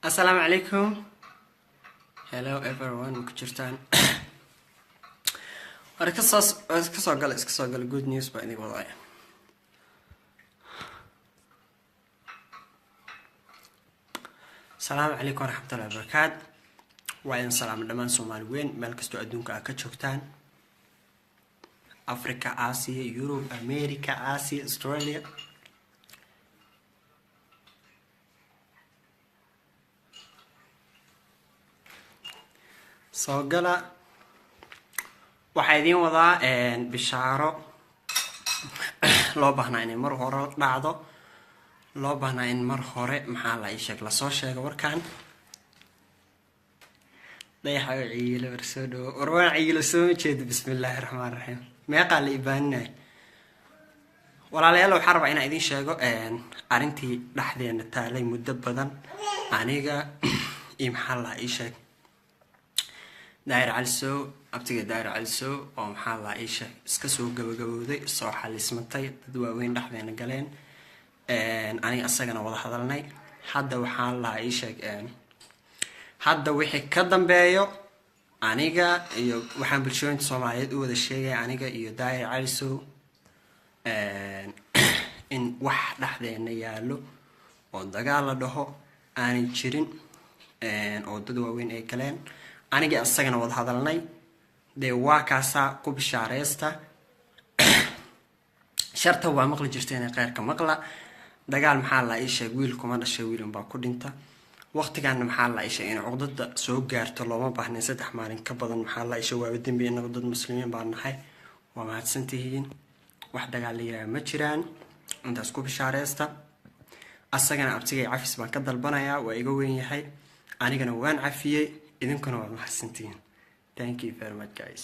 Assalamu alaikum. Hello everyone, kujirtaan. Iska soo gal good news baa idin wadaya. Assalamu alaikum warahmatullahi wabarakatuh. Waa idin salaam dhamaan Soomaali weyn meel kastoo adduunka aad ka joogtaan. Africa, Asia, Europe, America, Asia, Australia. soo gala waxaa idin wadaa bishaaro loo baahnaa in mar hore dhacdo loo baahnaa in mar hore maxaa la sheeg la soo sheego warkaan dayaxa ciilo warsoodo warwaan ciilo soo jeed bismillaahir rahmaanir rahiim meeqa la ibaanay walaalayaal waxaan rabaa inaan idin sheego arintii dhaxdeena taalay muddo badan aniga maxaa la sheeg داير علسو أبتدي داير علسو أو محل عيشة إسكسو جوجودي الصراحة اللي سمعتي دواوين رحبين قالين أنا أصلاً واضح هذا لناي حدا وحال عيشة حدا وحي كدم بيو أنا جا وحن بالشون سمعت وده الشيء أنا جا داير علسو إن واحد لحظين يالو ودقالة ده أنا جرين أو دواوين أي كلام aniga asagana wada hadalnay de waa kaasa ku bishaareysta sharta waa maqli jirteen qeyrka maqla dagaal maxaa la isheeg wiil kuma dhashay wiilin baa ku dhinta waqtigan maxaa la isheeg in cudurada soo gaarto looma baahnayn 3 maalin ka badan maxaa la isheeg waa dambi in dad muslimiin baan nahay waa mahadsantihiin wax dagaal leeyahay ma jiraan intaas ku bishaareysta asagana abtigay cafis baan ka dalbanaya waa iga weyn yahay anigana waan cafiyay idinkuna waa mahadsantihiin. Thank you very much guys.